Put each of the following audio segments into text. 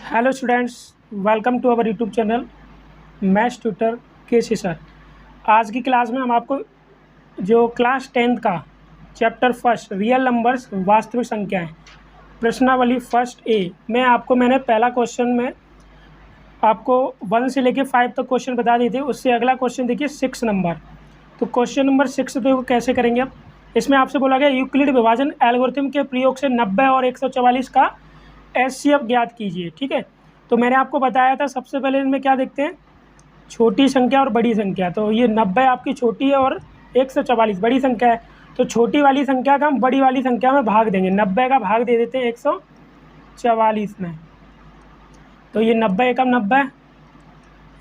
Hello students, welcome to our YouTube channel maths tutor के sir. आज की class में हम आपको जो क्लास 10th का चैप्टर फर्स्ट रियल नंबर्स वास्तविक संख्याएं प्रश्नावली फर्स्ट ए में मैंने पहला क्वेश्चन में आपको 1 से लेके 5 तक क्वेश्चन बता दिए थे। उससे अगला क्वेश्चन देखिए 6 नंबर। तो क्वेश्चन नंबर 6 तो कैसे करेंगे अब। इसमें आपसे बोला गया यूक्लिड विभाजन एल्गोरिथम के प्रयोग से 90 और 144 का एचसीएफ ज्ञात कीजिए। ठीक है, तो मैंने आपको बताया था सबसे पहले इनमें क्या देखते हैं, छोटी संख्या और बड़ी संख्या। तो ये 90 आपकी छोटी है और 144 बड़ी संख्या है। तो छोटी वाली संख्या का हम बड़ी वाली संख्या में भाग देंगे। 90 का भाग दे देते हैं 144 में। तो ये 90 एकम 90,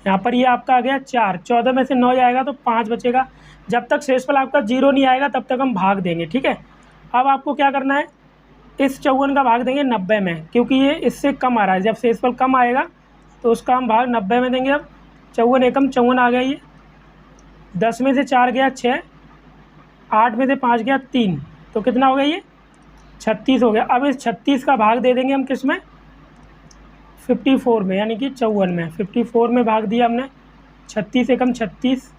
यहाँ पर ये आपका आ गया 4। 14 में से 9 जाएगा तो 5 बचेगा। जब तक शेषफल आपका 0 नहीं आएगा तब तक हम भाग देंगे। ठीक है, अब आपको क्या करना है, इस 54 का भाग देंगे 90 में, क्योंकि ये इससे कम आ रहा है। जब शेषफल कम आएगा तो उसका हम भाग 90 में देंगे। अब 54 एकम 54 आ गया। ये 10 में से 4 गया 6, 8 में से 5 गया 3, तो कितना हो गया, ये 36 हो गया। अब इस 36 का भाग दे देंगे हम किस में, 54 में, यानी कि 54 में। 54 में भाग दिया हमने, 36 एकम 36।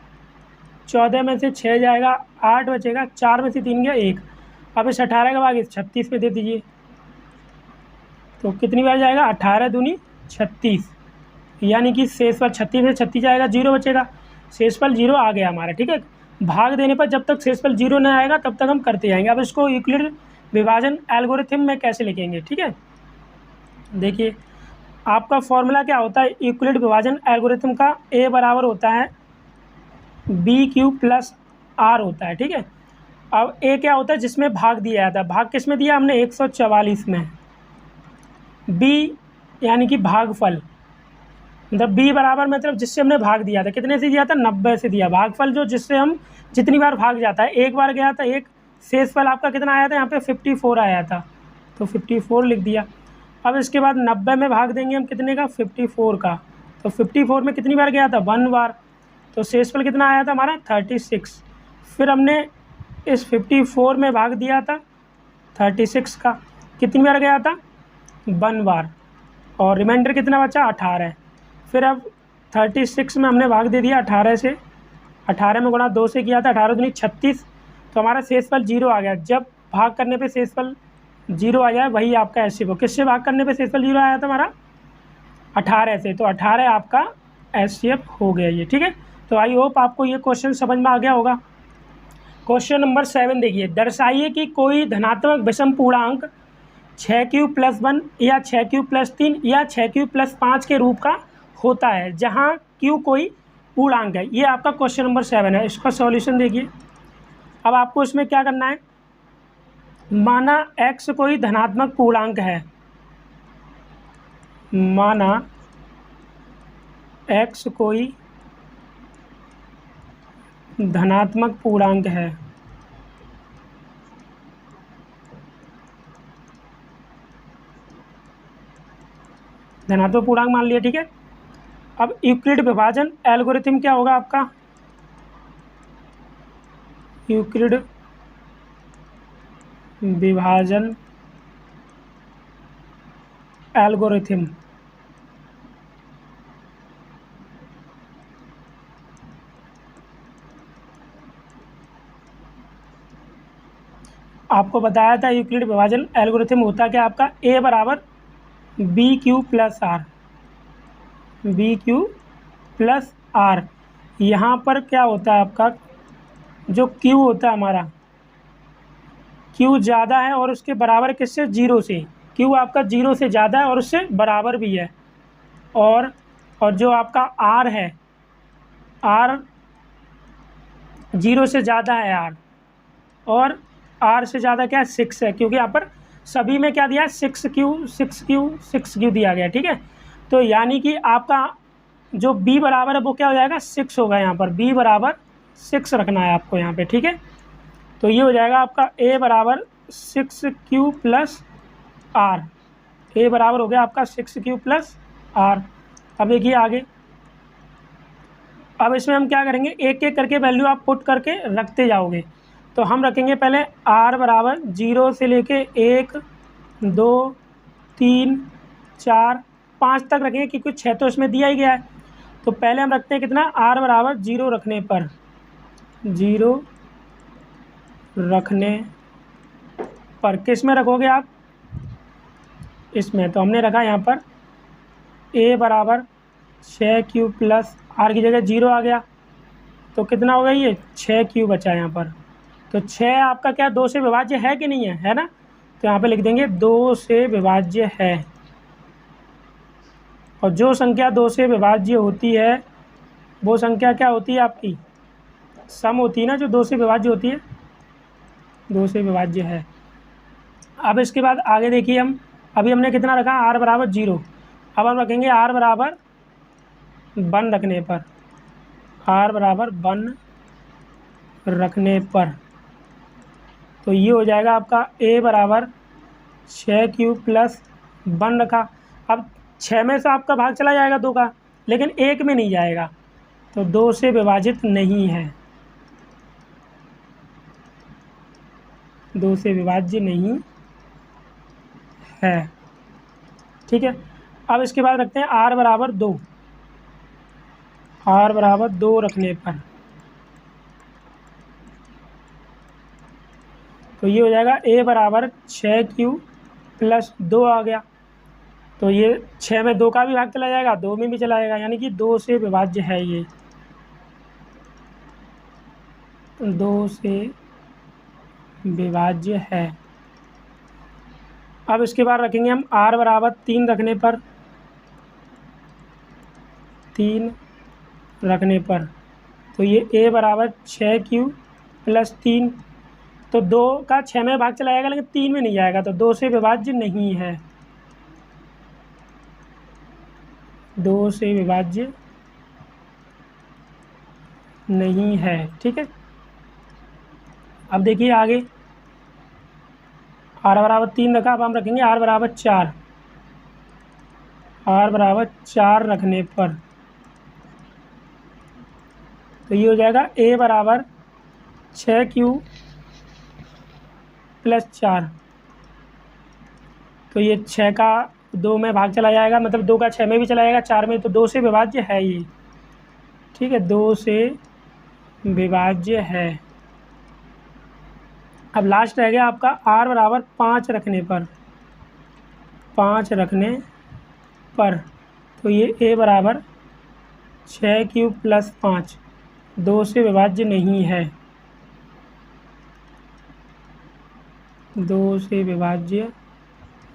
14 में से 6 जाएगा, 8 बचेगा, 4 में से 3 गया 1। अब इस 18 का भाग इस 36 पे दे दीजिए, तो कितनी बार जाएगा, 18 दूनी 36, यानी कि शेषफल 36 में 36 जाएगा, 0 बचेगा। शेषफल 0 आ गया हमारा। ठीक है, भाग देने पर जब तक शेषफल 0 नहीं आएगा तब तक हम करते जाएंगे। अब इसको यूक्लिड विभाजन एल्गोरिथम में कैसे लिखेंगे। ठीक है, देखिए आपका फॉर्मूला क्या होता है यूक्लिड विभाजन एल्गोरिथम का, ए बराबर होता है BQ प्लस R होता है। ठीक है, अब ए क्या होता है, जिसमें भाग दिया जाता है। भाग किस में दिया हमने, 144 में। बी यानी कि भागफल, मतलब बी बराबर मतलब जिससे हमने भाग दिया था, कितने से दिया था, 90 से दिया। भागफल जो जिससे हम जितनी बार भाग जाता है, एक बार गया था एक, शेषफल आपका कितना आया था, यहाँ पे 54 आया था, तो 54 लिख दिया। अब इसके बाद 90 में भाग देंगे हम कितने का, 54 का। तो 54 में कितनी बार गया था, 1 बार, तो शेषफल कितना आया था हमारा, 36। फिर हमने इस 54 में भाग दिया था 36 का, कितनी बार गया था, 1 बार, और रिमाइंडर कितना बचा, 18। फिर अब 36 में हमने भाग दे दिया 18 से, 18 में गुणा 2 से किया था, 18 दूनी 36, तो हमारा शेषफल 0 आ गया। जब भाग करने पे शेषफल 0 आ जाए वही आपका एचसीएफ हो। किससे भाग करने पे शेषफल 0 आया था हमारा, 18 से, तो 18 आपका एचसीएफ हो गया ये। ठीक है, तो आई होप आपको ये क्वेश्चन समझ में आ गया होगा। क्वेश्चन नंबर 7 देखिए, दर्शाइए कि कोई धनात्मक विषम पूर्णांक 6Q प्लस 1 या 6Q प्लस 3 या 6Q प्लस 5 के रूप का होता है जहां Q कोई पूर्णांक है। ये आपका क्वेश्चन नंबर 7 है। इसका सॉल्यूशन देखिए। अब आपको इसमें क्या करना है, माना x कोई धनात्मक पूर्णांक है, माना x कोई धनात्मक पूर्णांक है, धनात्मक पूर्णांक मान लिया। ठीक है, अब यूक्लिड विभाजन एल्गोरिथम क्या होगा आपका, यूक्लिड विभाजन एल्गोरिथम आपको बताया था यूक्लिड विभाजन एल्गोरिथम होता क्या आपका, ए बराबर BQ plus R, BQ plus R। यहाँ पर क्या होता है आपका, जो Q होता है हमारा, Q ज़्यादा है और उसके बराबर किससे, 0 से। Q आपका 0 से ज़्यादा है और उससे बराबर भी है। और जो आपका R है, R 0 से ज़्यादा है R, और R से ज़्यादा क्या है, 6 है, क्योंकि यहाँ पर सभी में क्या दिया है, 6Q दिया गया। ठीक है, तो यानी कि आपका जो B बराबर है वो क्या हो जाएगा, 6 होगा। यहाँ पर B बराबर 6 रखना है आपको यहाँ पे। ठीक है, तो ये हो जाएगा आपका A बराबर 6Q प्लस R। A बराबर हो गया आपका 6Q प्लस R। अब देखिए आगे, अब इसमें हम क्या करेंगे, एक एक करके वैल्यू आप पुट करके रखते जाओगे। तो हम रखेंगे पहले R बराबर 0 से लेके 1, 2, 3, 4, 5 तक रखेंगे क्योंकि 6 तो इसमें दिया ही गया है। तो पहले हम रखते हैं कितना, r बराबर 0 रखने पर, 0 रखने पर किस में रखोगे आप, इसमें। तो हमने रखा यहाँ पर a बराबर 6 क्यूब प्लस r की जगह 0 आ गया, तो कितना होगा ये 6 क्यूब बचा यहाँ पर। तो 6 आपका क्या 2 से विभाज्य है कि नहीं है ना। तो यहाँ पे लिख देंगे 2 से विभाज्य है। और जो संख्या 2 से विभाज्य होती है वो संख्या क्या होती है आपकी, सम होती है ना, जो 2 से विभाज्य होती है, 2 से विभाज्य है। अब इसके बाद आगे देखिए, हम अभी हमने कितना रखा, r बराबर 0। अब हम रखेंगे r बराबर 1 रखने पर, r बराबर 1 रखने पर, तो ये हो जाएगा आपका a बराबर 6 क्यूब प्लस 1 रखा। अब 6 में से आपका भाग चला जाएगा 2 का, लेकिन 1 में नहीं जाएगा, तो 2 से विभाजित नहीं है, 2 से विभाज्य नहीं है। ठीक है। अब इसके बाद रखते हैं r बराबर 2, r बराबर 2 रखने पर, तो ये हो जाएगा a बराबर 6 क्यूब प्लस 2 आ गया। तो ये 6 में 2 का भी भाग चला जाएगा, 2 में भी चला जाएगा, यानी कि 2 से विभाज्य है ये, 2 से विभाज्य है। अब इसके बाद रखेंगे हम r बराबर 3 रखने पर, 3 रखने पर, तो ये a बराबर 6 क्यूब प्लस 3, तो 2 का 6 में भाग चला जाएगा लेकिन 3 में नहीं जाएगा, तो 2 से विभाज्य नहीं है, 2 से विभाज्य नहीं है। ठीक है। अब देखिए आगे, r बराबर 3 रखा, अब हम रखेंगे r बराबर 4, r बराबर 4 रखने पर, तो ये हो जाएगा a बराबर 6 क्यूब प्लस 4, तो ये 6 का 2 में भाग चला जाएगा, मतलब 2 का 6 में भी चला जाएगा, 4 में, तो 2 से विभाज्य है ये। ठीक है, 2 से विभाज्य है। अब लास्ट रह गया आपका r बराबर 5 रखने पर, 5 रखने पर, तो ये a बराबर 6 क्यूब प्लस 5, 2 से विभाज्य नहीं है, 2 से विभाज्य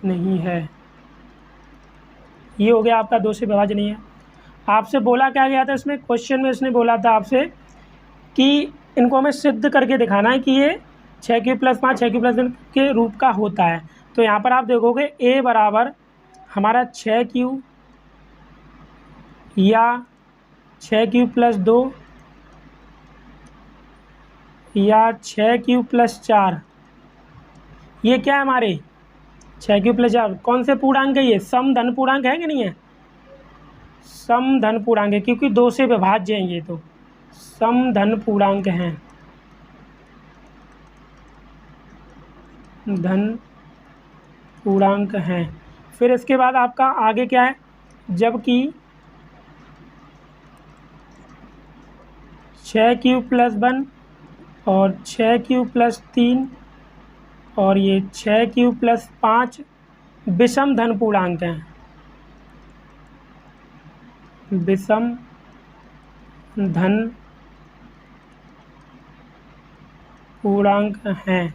नहीं है। ये हो गया आपका 2 से विभाज्य नहीं है। आपसे बोला क्या गया था इसमें, क्वेश्चन में इसने बोला था आपसे कि इनको हमें सिद्ध करके दिखाना है कि ये 6 क्यूब प्लस 5 6 क्यूब प्लस 5 के रूप का होता है। तो यहाँ पर आप देखोगे a बराबर हमारा 6 क्यूब या 6 क्यूब प्लस 2 या 6 क्यूब प्लस 4, ये क्या है हमारे 6 क्यूब प्लस 4 कौन से पूर्णांक है, ये सम धन पूर्णांक है कि नहीं है, सम धन पूर्णांक है, क्योंकि 2 से विभाज्य हैं, ये तो सम धन पूर्णांक हैं, धन पूर्णांक हैं। फिर इसके बाद आपका आगे क्या है, जबकि 6 क्यूब प्लस 1 और 6 क्यूब प्लस 3 और ये 6 क्यूब प्लस 5 विषम धन पूर्णांक हैं, विषम धन पूर्णांक हैं,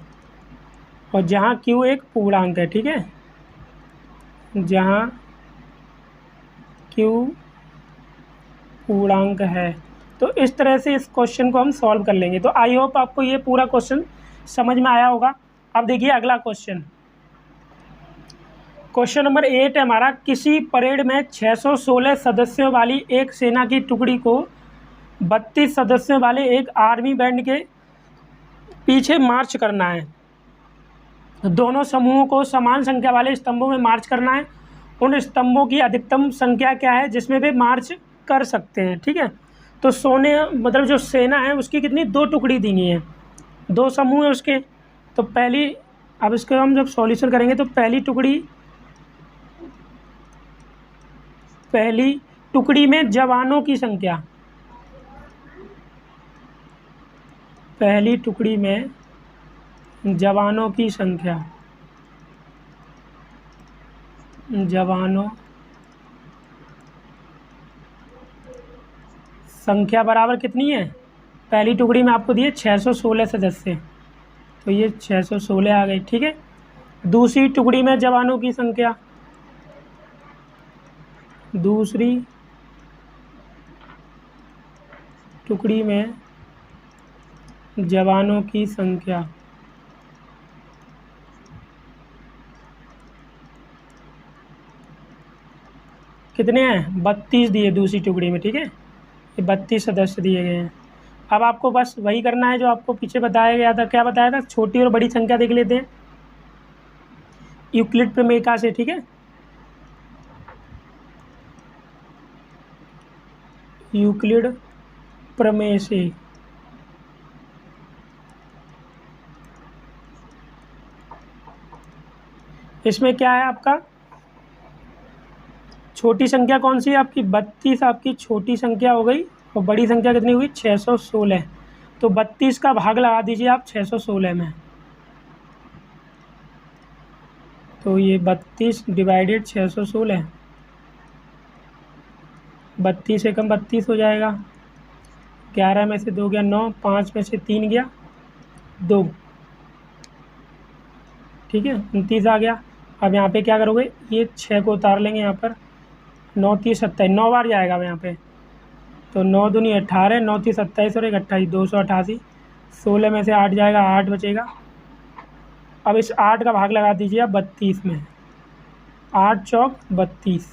और जहाँ q एक पूर्णांक है। ठीक है, जहाँ q पूर्णांक है। तो इस तरह से इस क्वेश्चन को हम सॉल्व कर लेंगे। तो आई होप आपको ये पूरा क्वेश्चन समझ में आया होगा। अब देखिए अगला क्वेश्चन, क्वेश्चन नंबर 8 है हमारा, किसी परेड में 616 सदस्यों वाली एक सेना की टुकड़ी को 32 सदस्यों वाले एक आर्मी बैंड के पीछे मार्च करना है। दोनों समूहों को समान संख्या वाले स्तंभों में मार्च करना है। उन स्तंभों की अधिकतम संख्या क्या है जिसमें वे मार्च कर सकते हैं। ठीक है, तो मतलब जो सेना है उसकी कितनी 2 टुकड़ी दी गई है, 2 समूह है उसके। तो पहली, अब इसको हम जब सॉल्यूशन करेंगे तो पहली टुकड़ी पहली टुकड़ी में जवानों की संख्या, पहली टुकड़ी में जवानों की संख्या, जवानों संख्या बराबर कितनी है, पहली टुकड़ी में आपको दिए 616 सदस्य, तो ये 616 आ गई। ठीक है, दूसरी टुकड़ी में जवानों की संख्या, दूसरी टुकड़ी में जवानों की संख्या, कितने हैं, 32 दिए दूसरी टुकड़ी में। ठीक है, ये 32 सदस्य दिए गए हैं। अब आपको बस वही करना है जो आपको पीछे बताया गया था। क्या बताया था, छोटी और बड़ी संख्या देख लेते हैं यूक्लिड प्रमेय से। ठीक है, यूक्लिड प्रमेय से इसमें क्या है आपका, छोटी संख्या कौन सी है आपकी, 32 आपकी छोटी संख्या हो गई, और बड़ी संख्या कितनी हुई 616। तो 32 का भाग लगा दीजिए आप 616 में, तो ये 32 डिवाइडेड 616, 32 एकम 32 हो जाएगा, 11 में से 2 गया 9, 5 में से 3 गया 2, ठीक है 29 आ गया। अब यहाँ पे क्या करोगे, ये 6 को उतार लेंगे यहाँ पर, 9 30 27, 9 बार जाएगा अब यहाँ पे, तो 9 दूनी 18, 9 30 27 और 1 28, 288, 16 में से 8 जाएगा, 8 बचेगा। अब इस 8 का भाग लगा दीजिए आप 32 में, 8 चौक 32,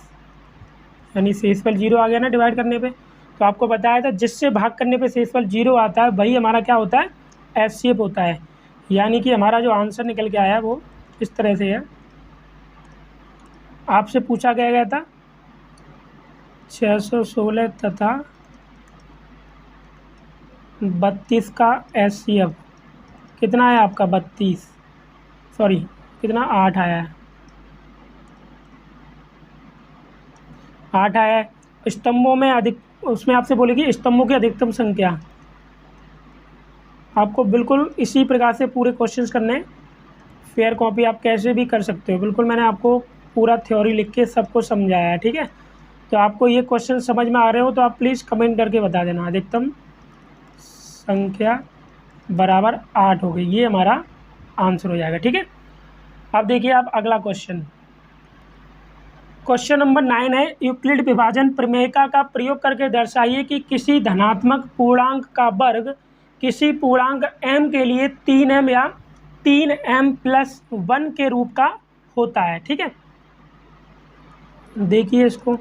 यानी शेषफल 0 आ गया ना डिवाइड करने पे। तो आपको बताया था जिससे भाग करने पे शेषफल 0 आता है वही हमारा क्या होता है, एचसीएफ होता है। यानी कि हमारा जो आंसर निकल के आया वो इस तरह से है। आपसे पूछा गया था 616 तथा 32 का एचसीएफ कितना है आपका, 32 सॉरी कितना 8 आया है, 8 आया है। स्तंभों में अधिक, उसमें आपसे बोलेगी स्तंभों की अधिकतम संख्या। आपको बिल्कुल इसी प्रकार से पूरे क्वेश्चंस करने हैं, फेयर कॉपी आप कैसे भी कर सकते हो। बिल्कुल मैंने आपको पूरा थ्योरी लिख के सबको समझाया है। ठीक है, तो आपको ये क्वेश्चन समझ में आ रहे हो तो आप प्लीज़ कमेंट करके बता देना। अधिकतम संख्या बराबर 8 हो गई, ये हमारा आंसर हो जाएगा। ठीक है, अब देखिए आप अगला क्वेश्चन, क्वेश्चन नंबर 9 है, यूक्लिड विभाजन प्रमेयिका का प्रयोग करके दर्शाइए कि किसी धनात्मक पूर्णांक का वर्ग किसी पूर्णांक m के लिए 3m या 3m+1 के रूप का होता है। ठीक है, देखिए इसको,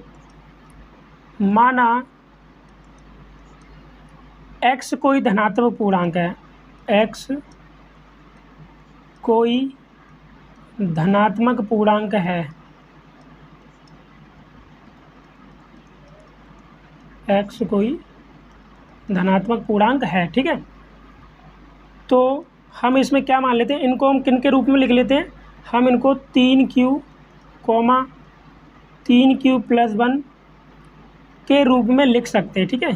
माना x कोई धनात्मक पूर्णांक है, x कोई धनात्मक पूर्णांक है, x कोई धनात्मक पूर्णांक है। ठीक है, तो हम इसमें क्या मान लेते हैं, इनको हम किन के रूप में लिख लेते हैं, हम इनको 3q, 3q+1 के रूप में लिख सकते हैं। ठीक है,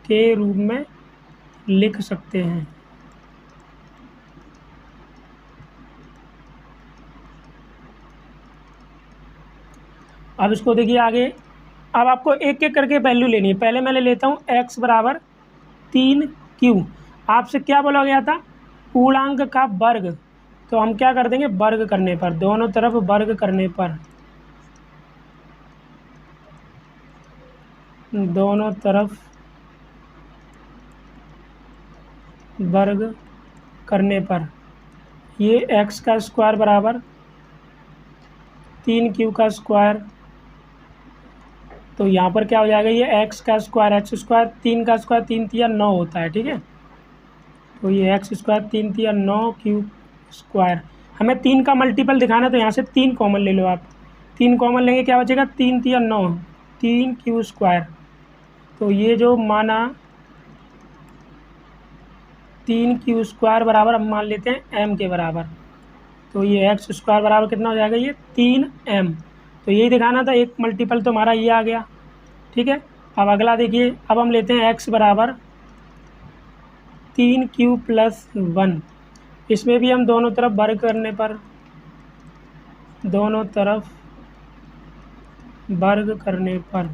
के रूप में लिख सकते हैं। अब इसको देखिए आगे, अब आपको एक एक करके वैल्यू लेनी है। पहले मैं ले लेता हूँ x बराबर 3q। आपसे क्या बोला गया था, पूर्णांक का वर्ग, तो हम क्या कर देंगे, वर्ग करने पर, दोनों तरफ वर्ग करने पर, दोनों तरफ वर्ग करने पर ये x का स्क्वायर बराबर 3q का स्क्वायर, तो यहाँ पर क्या हो जाएगा, ये x का स्क्वायर, x स्क्वायर 3 का स्क्वायर 3 तिया 9 होता है। ठीक है, तो ये x स्क्वायर 3 तिया 9 q स्क्वायर, हमें 3 का मल्टीपल दिखाना है तो यहाँ से 3 कॉमन ले लो आप, 3 कॉमन लेंगे क्या बचेगा, 3 तिया 9, 3q स्क्वायर। तो ये जो माना 3q स्क्वायर बराबर हम मान लेते हैं m के बराबर, तो ये x स्क्वायर बराबर कितना हो जाएगा, ये 3m। तो यही दिखाना था, एक मल्टीपल तो हमारा ये आ गया। ठीक है, अब अगला देखिए, अब हम लेते हैं x बराबर 3q प्लस 1। इसमें भी हम दोनों तरफ वर्ग करने पर, दोनों तरफ वर्ग करने पर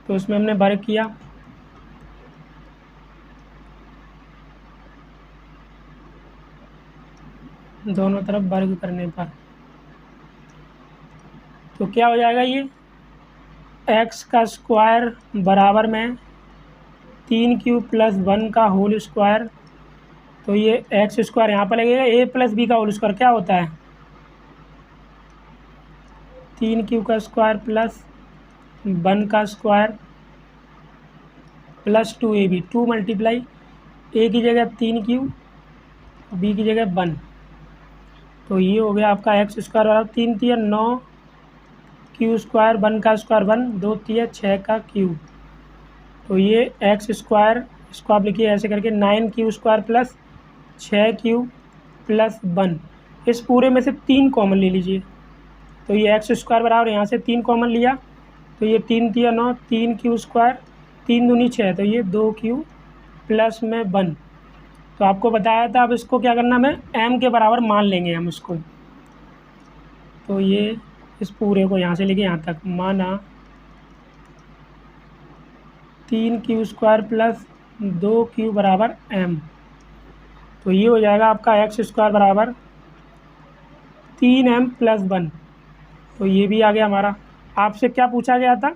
तो उसमें हमने वर्ग किया, दोनों तरफ वर्ग करने पर तो क्या हो जाएगा, ये x का स्क्वायर बराबर में 3q प्लस 1 का होल स्क्वायर। तो ये एक्स स्क्वायर यहाँ पर लगेगा, a प्लस बी का होल स्क्वायर क्या होता है 3q का स्क्वायर प्लस 1 का square plus 2ab, 2 multiply a की जगह 3q, b की जगह 1। तो ये हो गया आपका एक्स स्क्वायर बराबर 3 तिया 9 क्यू स्क्वायर, 1 का स्क्वायर 1, 2 तिया 6 का क्यूब। तो ये एक्स स्क्वायर, इसको आप लिखिए ऐसे करके 9q square plus 6q plus 1। इस पूरे में से 3 कॉमन ले लीजिए। तो ये एक्स स्क्वायर बराबर यहाँ से 3 कॉमन लिया, तो ये 3 तिया 9, 3q स्क्वायर, 3 दूनी 6, तो ये 2q प्लस में 1। तो आपको बताया था, अब इसको क्या करना, हमें m के बराबर मान लेंगे हम इसको। तो ये इस पूरे को यहाँ से लेके यहाँ तक माना 3q स्क्वायर प्लस 2q बराबर m। तो ये हो जाएगा आपका एक्स स्क्वायर बराबर 3m प्लस 1। तो ये भी आ गया हमारा। आपसे क्या पूछा गया था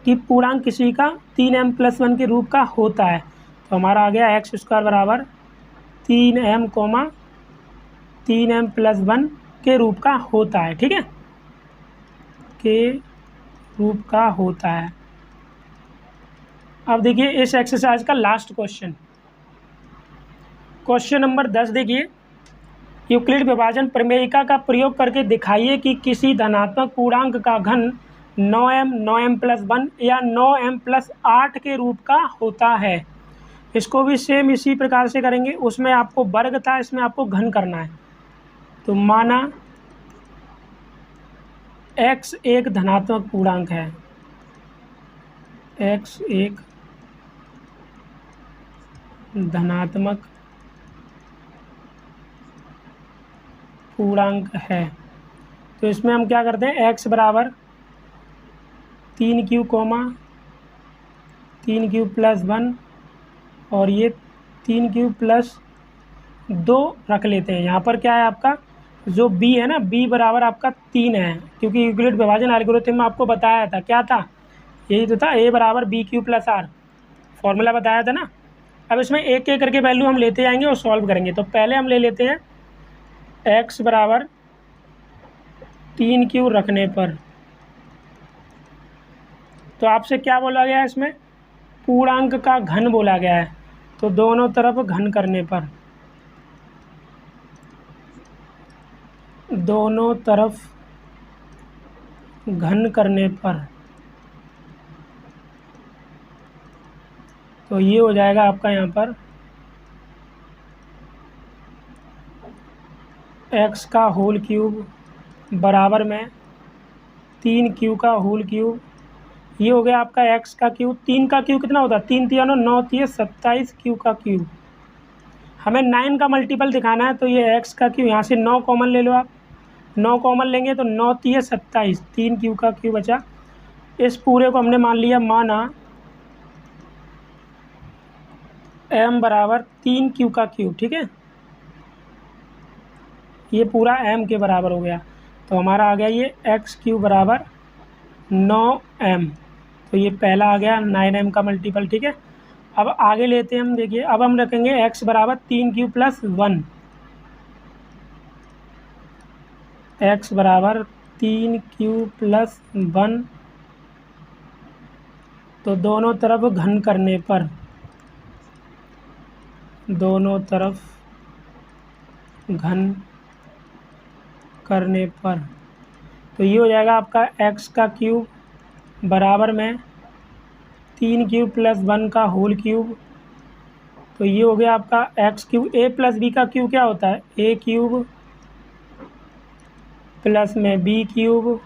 कि पूर्णांक किसी का 3m प्लस 1 के रूप का होता है। तो हमारा आ गया एक्स स्क्वायर बराबर 3m 3m प्लस 1 के रूप का होता है। ठीक है, के रूप का होता है। अब देखिए इस एक्सरसाइज का लास्ट क्वेश्चन, क्वेश्चन नंबर 10 देखिए, यूक्लिड विभाजन प्रमेयिका का प्रयोग करके दिखाइए कि किसी धनात्मक पूर्णांक का घन 9m 9m प्लस 1 या 9m प्लस 8 के रूप का होता है। इसको भी सेम इसी प्रकार से करेंगे, उसमें आपको वर्ग था, इसमें आपको घन करना है। तो माना x एक धनात्मक पूर्णांक है, x एक धनात्मक पूर्णांक है। तो इसमें हम क्या करते हैं, x बराबर 3q 3q प्लस 1 और ये 3q प्लस 2 रख लेते हैं। यहाँ पर क्या है आपका जो b है ना, b बराबर आपका 3 है, क्योंकि यूक्लिड विभाजन एल्गोरिथम में आपको बताया था, क्या था, यही तो था, a बराबर bq प्लस r, फॉर्मूला बताया था ना। अब इसमें एक एक करके वैल्यू हम लेते जाएंगे और सॉल्व करेंगे। तो पहले हम ले लेते हैं x बराबर 3q रखने पर, तो आपसे क्या बोला गया है, इसमें पूर्णांक का घन बोला गया है। तो दोनों तरफ घन करने पर, दोनों तरफ घन करने पर तो ये हो जाएगा आपका यहाँ पर x का होल क्यूब बराबर में 3q का होल क्यूब। ये हो गया आपका x का क्यूब, 3 का क्यूब कितना होता है, 3 तिया 9 तिया 27 q का क्यूब। हमें 9 का मल्टीपल दिखाना है, तो ये x का क्यूब, यहाँ से 9 कॉमन ले लो आप, 9 कॉमन लेंगे तो 9 तिया 27, 3q का क्यूब बचा। इस पूरे को हमने मान लिया, माना m बराबर 3q का क्यूब। ठीक है, ये पूरा m के बराबर हो गया। तो हमारा आ गया ये x क्यूब बराबर 9m। तो ये पहला आ गया 9m का मल्टीपल। ठीक है, अब आगे लेते हैं हम, देखिए अब हम रखेंगे x बराबर 3q प्लस 1, x बराबर 3q प्लस 1। तो दोनों तरफ घन करने पर, दोनों तरफ घन करने पर तो ये हो जाएगा आपका x का क्यूब बराबर में 3q प्लस 1 का होल क्यूब तो ये हो गया आपका एक्स क्यूब। ए प्लस बी का क्यूब क्या होता है? ए क्यूब प्लस में बी क्यूब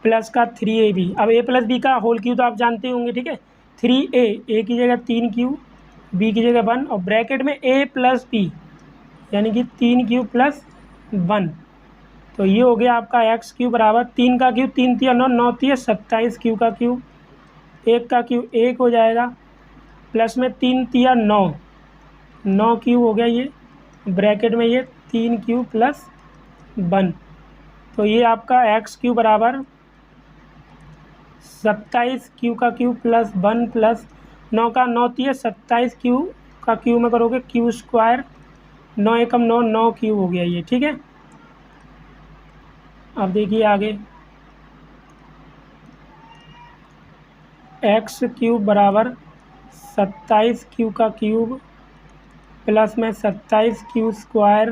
प्लस का 3ab। अब ए प्लस बी का होल क्यूब तो आप जानते होंगे, ठीक है। 3a, ए की जगह 3 क्यूब, बी की जगह 1 और ब्रैकेट में ए प्लस बी यानी कि 3 क्यूब प्लस 1। तो ये हो गया आपका एक्स क्यूब बराबर 3 का क्यूब 3 तिया 9, 9 तिया 27 क्यूब का क्यूब, 1 का क्यूब 1 हो जाएगा प्लस में 3 तिया 9, 9 क्यूब हो गया ये, ब्रैकेट में ये 3 क्यूब प्लस 1। तो ये आपका एक्स क्यूब बराबर 27 क्यू का क्यूब प्लस 1 प्लस 9 का 9 तिया 27 क्यू का क्यूब में करोगे क्यू स्क्वायर, 9 एकम 9, 9 क्यूब हो गया ये, ठीक है। अब देखिए आगे, एक्स क्यूब बराबर 27 क्यू का क्यूब प्लस में 27 क्यू स्क्वायर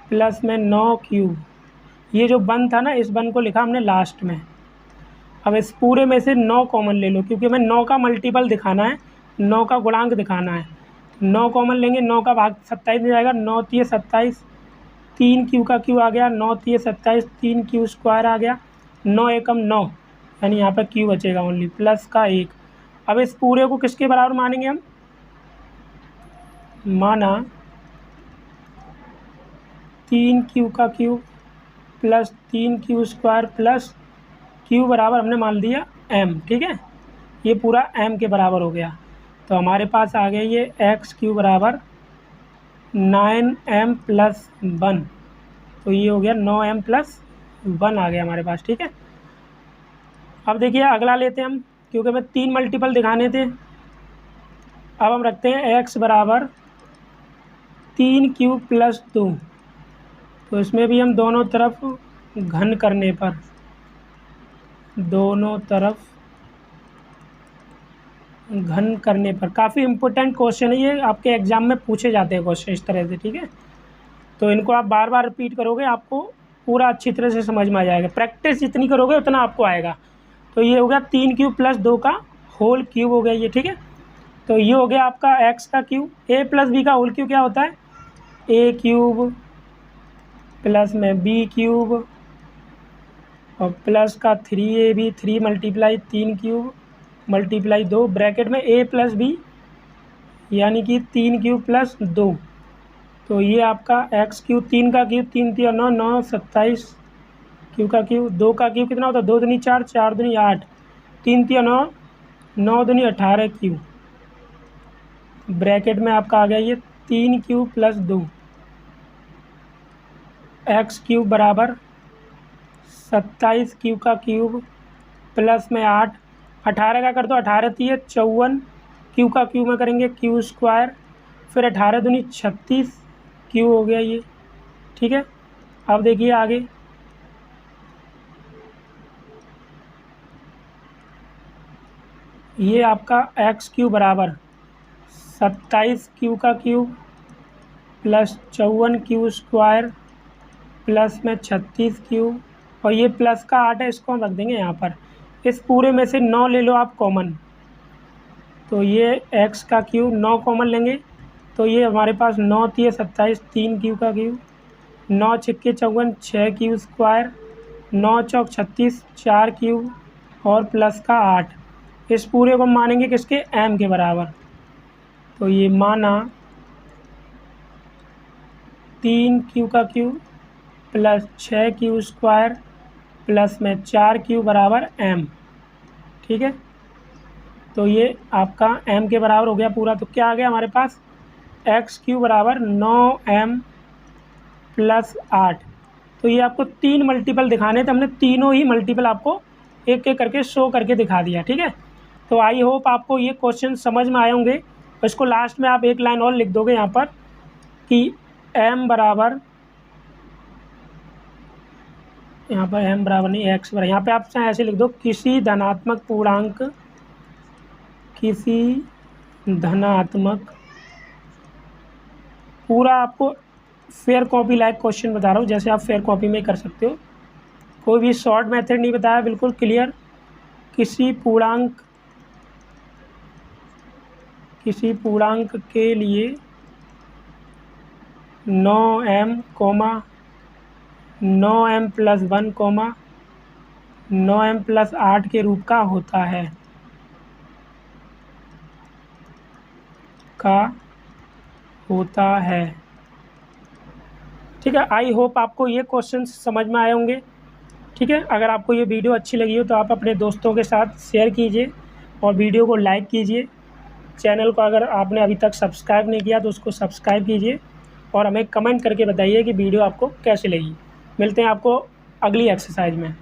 प्लस में 9 क्यूब। ये जो 1 था ना, इस 1 को लिखा हमने लास्ट में। अब इस पूरे में से 9 कॉमन ले लो, क्योंकि हमें 9 का मल्टीपल दिखाना है, 9 का गुणांक दिखाना है। 9 कॉमन लेंगे, 9 का भाग 27 में जाएगा, 9 तिये 27, 3 क्यू का क्यू आ गया, 9 तिये 27, 3 क्यू स्क्वायर आ गया, 9 एकम 9 यानी यहाँ पर क्यू बचेगा ओनली, प्लस का 1। अब इस पूरे को किसके बराबर मानेंगे हम? माना 3 क्यू का cube plus 3 Q square plus Q बराबर हमने मान लिया m, ठीक है। ये पूरा m के बराबर हो गया। तो हमारे पास आ गया ये एक्स क्यू बराबर 9m प्लस 1। तो ये हो गया 9m प्लस 1 आ गया हमारे पास, ठीक है। अब देखिए अगला लेते हैं हम, क्योंकि हमें 3 मल्टीपल दिखाने थे। अब हम रखते हैं x बराबर 3 क्यूब प्लस 2। तो इसमें भी हम दोनों तरफ घन करने पर, दोनों तरफ घन करने पर, काफ़ी इम्पोर्टेंट क्वेश्चन है ये, आपके एग्ज़ाम में पूछे जाते हैं क्वेश्चन इस तरह से, ठीक है। तो इनको आप बार बार रिपीट करोगे, आपको पूरा अच्छी तरह से समझ में आ जाएगा। प्रैक्टिस जितनी करोगे उतना आपको आएगा। तो ये हो गया 3 क्यूब प्लस 2 का होल क्यूब हो गया ये, ठीक है। तो ये हो गया आपका एक्स का क्यूब। ए प्लस बी का होल क्यूब क्या होता है? ए क्यूब प्लस में बी क्यूब और प्लस का 3ab, 3 multiply 3 cube multiply 2, bracket में a प्लस बी यानी कि 3 क्यूब प्लस 2। तो ये आपका एक्स क्यूब, 3 का क्यूब 3 तिया 9, 9 27 क्यूब का क्यूब, 2 का क्यूब कितना होता है? 2 दूनी 4, 4 दूनी 8, 3 तिया 9, 9 दूनी 18 क्यूब, ब्रैकेट में आपका आ गया ये 3 क्यूब प्लस 2। एक्स क्यूब बराबर 27 क्यूब का क्यूब प्लस में 8, 18 का कर दो, 18 तिये 54 क्यू का क्यूब में करेंगे क्यू स्क्वायर, फिर 18 दूनी 36 क्यू हो गया ये, ठीक है। अब देखिए आगे, ये आपका एक्स क्यूब बराबर 27 क्यू का cube plus 54 Q square plus में 36 क्यू और ये प्लस का 8 है, इसको हम रख देंगे यहाँ पर। इस पूरे में से 9 ले लो आप कॉमन, तो ये एक्स का क्यूब 9 कॉमन लेंगे, तो ये हमारे पास 9 तिये 27, 3 क्यू का क्यूब, 9 छिक्के 54, 6 क्यू स्क्वायर, 9 चौक 36, 4 क्यूब और प्लस का 8। इस पूरे को मानेंगे किसके? m के बराबर। तो ये माना 3 क्यू का cube plus 6 Q square plus में 4 क्यू बराबर m, ठीक है। तो ये आपका m के बराबर हो गया पूरा। तो क्या आ गया हमारे पास? एक्स क्यू बराबर 9m प्लस 8। तो ये आपको 3 मल्टीपल दिखाने थे, हमने तीनों ही मल्टीपल आपको एक एक करके शो करके दिखा दिया, ठीक है। तो आई होप आपको ये क्वेश्चन समझ में आए होंगे। इसको लास्ट में आप एक लाइन और लिख दोगे यहाँ पर कि m बराबर, यहाँ पर m बराबर नहीं x बराबर, यहाँ पे आप ऐसे लिख दो, किसी धनात्मक पूर्णांक, किसी धनात्मक, पूरा आपको फेयर कॉपी लाइक क्वेश्चन बता रहा हूँ, जैसे आप फेयर कॉपी में कर सकते हो, कोई भी शॉर्ट मेथड नहीं बताया, बिल्कुल क्लियर। किसी पूर्णांक, किसी पूर्णांक के लिए 9m, 9m + 1, 9m + 8 के रूप का होता है। ठीक है, आई होप आपको ये क्वेश्चन समझ में आए होंगे। ठीक है, अगर आपको ये वीडियो अच्छी लगी हो तो आप अपने दोस्तों के साथ शेयर कीजिए और वीडियो को लाइक कीजिए। चैनल को अगर आपने अभी तक सब्सक्राइब नहीं किया तो उसको सब्सक्राइब कीजिए और हमें कमेंट करके बताइए कि वीडियो आपको कैसी लगी। मिलते हैं आपको अगली एक्सरसाइज में।